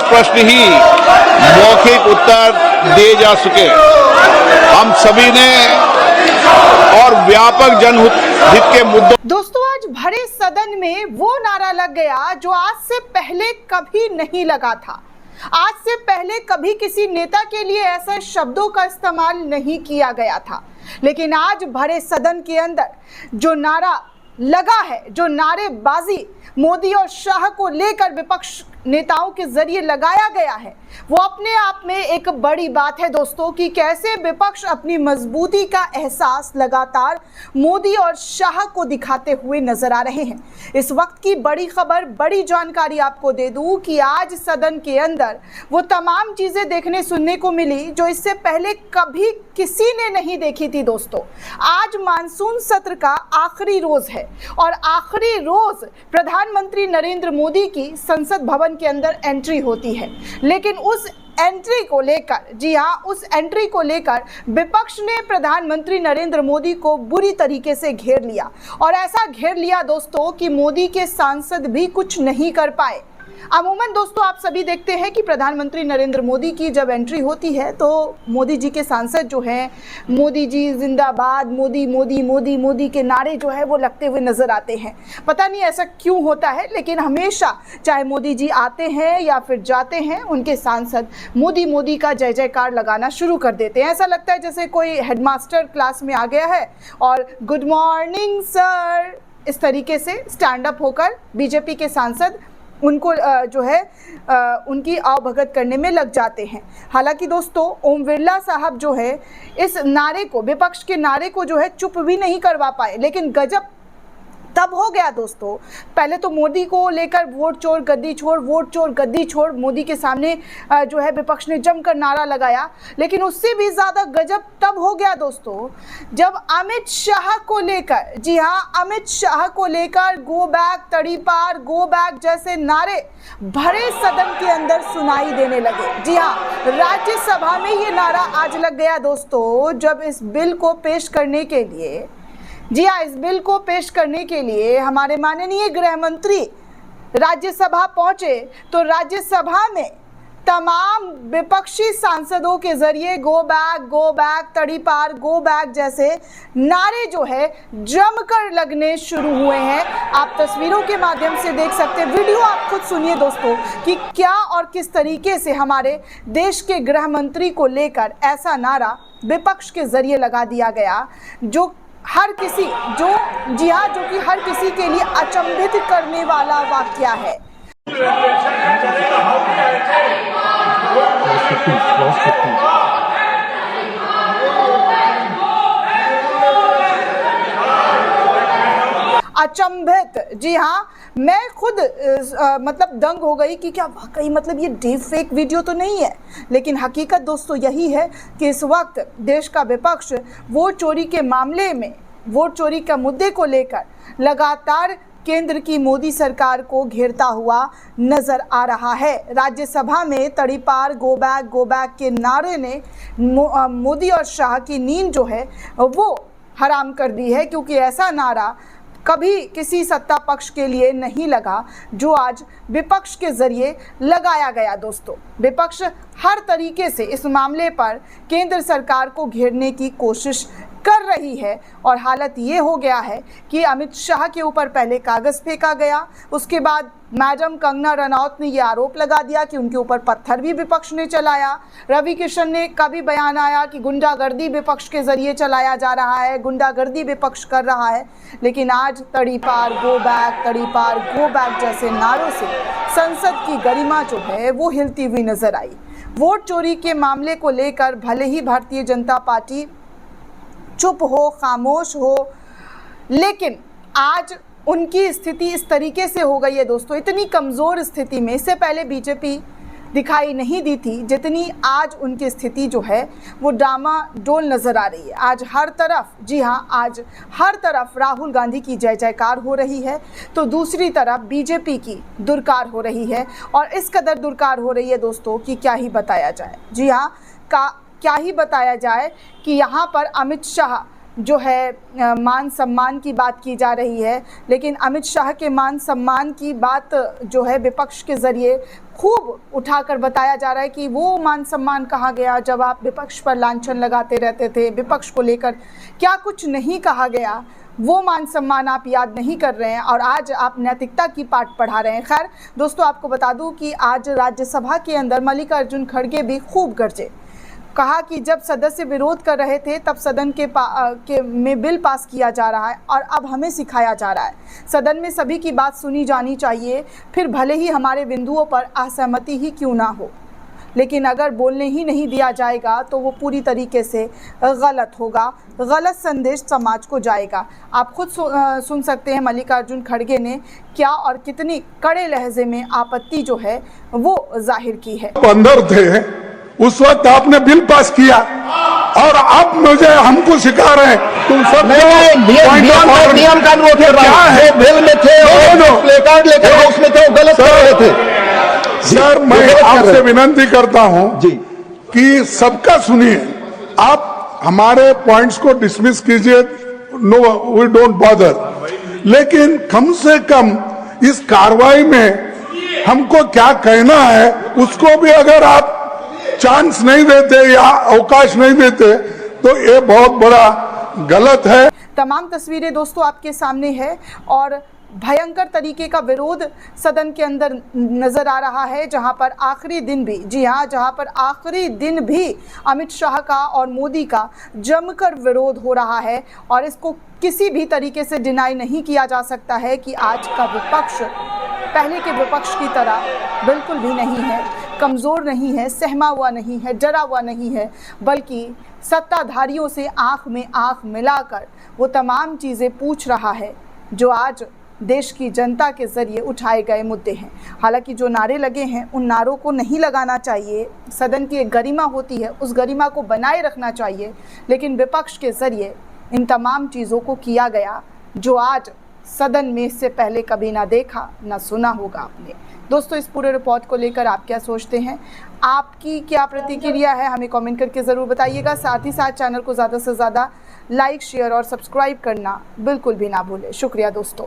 प्रश्न ही मौखिक उत्तर दिए जा सके। हम सभी ने और व्यापक जनहित के मुद्दों। दोस्तों, आज भरे सदन में वो नारा लग गया जो आज से पहले कभी नहीं लगा था। आज से पहले कभी किसी नेता के लिए ऐसे शब्दों का इस्तेमाल नहीं किया गया था, लेकिन आज भरे सदन के अंदर जो नारा लगा है, जो नारेबाजी मोदी और शाह को लेकर विपक्ष नेताओं के जरिए लगाया गया है, वो अपने आप में एक बड़ी बात है दोस्तों कि कैसे विपक्ष अपनी मजबूती का एहसास लगातार मोदी और शाह को दिखाते हुए नजर आ रहे हैं। इस वक्त की बड़ी खबर, बड़ी जानकारी आपको दे दूं कि आज सदन के अंदर वो तमाम चीजें देखने सुनने को मिली जो इससे पहले कभी किसी ने नहीं देखी थी दोस्तों। आज मानसून सत्र का आखिरी रोज है और आखिरी रोज प्रधानमंत्री नरेंद्र मोदी की संसद भवन के अंदर एंट्री होती है, लेकिन उस एंट्री को लेकर, जी हाँ, उस एंट्री को लेकर विपक्ष ने प्रधानमंत्री नरेंद्र मोदी को बुरी तरीके से घेर लिया और ऐसा घेर लिया दोस्तों कि मोदी के सांसद भी कुछ नहीं कर पाए। अमूमन दोस्तों, आप सभी देखते हैं कि प्रधानमंत्री नरेंद्र मोदी की जब एंट्री होती है तो मोदी जी के सांसद जो हैं, मोदी जी जिंदाबाद, मोदी मोदी मोदी मोदी के नारे जो है वो लगते हुए नजर आते हैं। पता नहीं ऐसा क्यों होता है, लेकिन हमेशा चाहे मोदी जी आते हैं या फिर जाते हैं, उनके सांसद मोदी मोदी का जय जयकार लगाना शुरू कर देते हैं। ऐसा लगता है जैसे कोई हेडमास्टर क्लास में आ गया है और गुड मॉर्निंग सर, इस तरीके से स्टैंड अप होकर बीजेपी के सांसद उनको जो है उनकी आवभगत करने में लग जाते हैं। हालांकि दोस्तों, ओम बिरला साहब जो है इस नारे को, विपक्ष के नारे को जो है चुप भी नहीं करवा पाए, लेकिन गजब तब हो गया दोस्तों। पहले तो मोदी को लेकर वोट चोर गद्दी छोड़, वोट चोर गद्दी छोड़, मोदी के सामने जो है विपक्ष ने जमकर नारा लगाया, लेकिन उससे भी ज़्यादा गजब तब हो गया दोस्तों जब अमित शाह को लेकर, जी हाँ, अमित शाह को लेकर गो बैक, तड़ी पार, गो बैक जैसे नारे भरे सदन के अंदर सुनाई देने लगे। जी हाँ, राज्यसभा में ये नारा आज लग गया दोस्तों जब इस बिल को पेश करने के लिए, जी हाँ, इस बिल को पेश करने के लिए हमारे माननीय गृह मंत्री राज्यसभा पहुंचे तो राज्यसभा में तमाम विपक्षी सांसदों के जरिए गो बैक, तड़ी पार, गो बैक जैसे नारे जो है जमकर लगने शुरू हुए हैं। आप तस्वीरों के माध्यम से देख सकते हैं, वीडियो आप खुद सुनिए दोस्तों कि क्या और किस तरीके से हमारे देश के गृह मंत्री को लेकर ऐसा नारा विपक्ष के जरिए लगा दिया गया जो हर किसी, जो जी हाँ, जो कि हर किसी के लिए अचंभित करने वाला वाकया है। अचंभित, जी हाँ, मैं खुद मतलब दंग हो गई कि क्या वाकई मतलब ये डीप फेक वीडियो तो नहीं है। लेकिन हकीकत दोस्तों यही है कि इस वक्त देश का विपक्ष वोट चोरी के मामले में, वोट चोरी का मुद्दे को लेकर लगातार केंद्र की मोदी सरकार को घेरता हुआ नजर आ रहा है। राज्यसभा में तड़ीपार, गो बैक के नारे ने मोदी और शाह की नींद जो है वो हराम कर दी है, क्योंकि ऐसा नारा कभी किसी सत्ता पक्ष के लिए नहीं लगा जो आज विपक्ष के जरिए लगाया गया दोस्तों। विपक्ष हर तरीके से इस मामले पर केंद्र सरकार को घेरने की कोशिश कर रही है और हालत ये हो गया है कि अमित शाह के ऊपर पहले कागज़ फेंका गया, उसके बाद मैडम कंगना रनौत ने ये आरोप लगा दिया कि उनके ऊपर पत्थर भी विपक्ष ने चलाया। रवि किशन ने का भी बयान आया कि गुंडागर्दी विपक्ष के जरिए चलाया जा रहा है, गुंडागर्दी विपक्ष कर रहा है। लेकिन आज तड़ीपार, गो बैक जैसे नारों से संसद की गरिमा जो है वो हिलती हुई नजर आई। वोट चोरी के मामले को लेकर भले ही भारतीय जनता पार्टी चुप हो, खामोश हो, लेकिन आज उनकी स्थिति इस तरीके से हो गई है दोस्तों, इतनी कमज़ोर स्थिति में इससे पहले बीजेपी दिखाई नहीं दी थी जितनी आज उनकी स्थिति जो है वो डामाडोल नज़र आ रही है। आज हर तरफ, जी हाँ, आज हर तरफ राहुल गांधी की जय जयकार हो रही है तो दूसरी तरफ बीजेपी की दुरकार हो रही है, और इस कदर दुरकार हो रही है दोस्तों कि क्या ही बताया जाए। जी हाँ, क्या ही बताया जाए कि यहाँ पर अमित शाह जो है मान सम्मान की बात की जा रही है, लेकिन अमित शाह के मान सम्मान की बात जो है विपक्ष के ज़रिए खूब उठाकर बताया जा रहा है कि वो मान सम्मान कहाँ गया जब आप विपक्ष पर लांछन लगाते रहते थे, विपक्ष को लेकर क्या कुछ नहीं कहा गया, वो मान सम्मान आप याद नहीं कर रहे हैं और आज आप नैतिकता की पाठ पढ़ा रहे हैं। खैर दोस्तों, आपको बता दूं कि आज राज्यसभा के अंदर मल्लिकार्जुन खड़गे भी खूब गरजे, कहा कि जब सदस्य विरोध कर रहे थे तब सदन में बिल पास किया जा रहा है और अब हमें सिखाया जा रहा है। सदन में सभी की बात सुनी जानी चाहिए, फिर भले ही हमारे बिंदुओं पर असहमति ही क्यों ना हो, लेकिन अगर बोलने ही नहीं दिया जाएगा तो वो पूरी तरीके से गलत होगा, गलत संदेश समाज को जाएगा। आप खुद सुन सकते हैं मल्लिकार्जुन खड़गे ने क्या और कितनी कड़े लहजे में आपत्ति जो है वो जाहिर की है। अंदर थे उस वक्त आपने बिल पास किया और अब मुझे हमको सिखा रहे हैं तुम सब नियम का अनुरोध क्या है, बिल में थे और प्लेकार्ड लेकर उसमें थे, गलत कर रहे थे। सर मैं आपसे विनती करता हूं जी कि सबका सुनिए, आप हमारे पॉइंट्स को डिसमिस कीजिए, नो वी डोंट बॉदर, लेकिन कम से कम इस कार्रवाई में हमको क्या कहना है उसको भी अगर आप चांस नहीं देते या अवकाश नहीं देते तो ये बहुत बड़ा गलत है। तमाम तस्वीरें दोस्तों आपके सामने है और भयंकर तरीके का विरोध सदन के अंदर नजर आ रहा है, जहां पर आखिरी दिन भी, जी हाँ, जहां पर आखिरी दिन भी अमित शाह का और मोदी का जमकर विरोध हो रहा है और इसको किसी भी तरीके से डिनाई नहीं किया जा सकता है कि आज का विपक्ष पहले के विपक्ष की तरह बिल्कुल भी नहीं है, कमज़ोर नहीं है, सहमा हुआ नहीं है, डरा हुआ नहीं है, बल्कि सत्ताधारियों से आंख में आंख मिलाकर वो तमाम चीज़ें पूछ रहा है जो आज देश की जनता के ज़रिए उठाए गए मुद्दे हैं। हालांकि जो नारे लगे हैं उन नारों को नहीं लगाना चाहिए, सदन की एक गरिमा होती है उस गरिमा को बनाए रखना चाहिए, लेकिन विपक्ष के ज़रिए इन तमाम चीज़ों को किया गया जो आज सदन में इससे पहले कभी ना देखा ना सुना होगा आपने। दोस्तों, इस पूरे रिपोर्ट को लेकर आप क्या सोचते हैं, आपकी क्या प्रतिक्रिया है, हमें कमेंट करके ज़रूर बताइएगा। साथ ही साथ चैनल को ज़्यादा से ज़्यादा लाइक, शेयर और सब्सक्राइब करना बिल्कुल भी ना भूलें। शुक्रिया दोस्तों।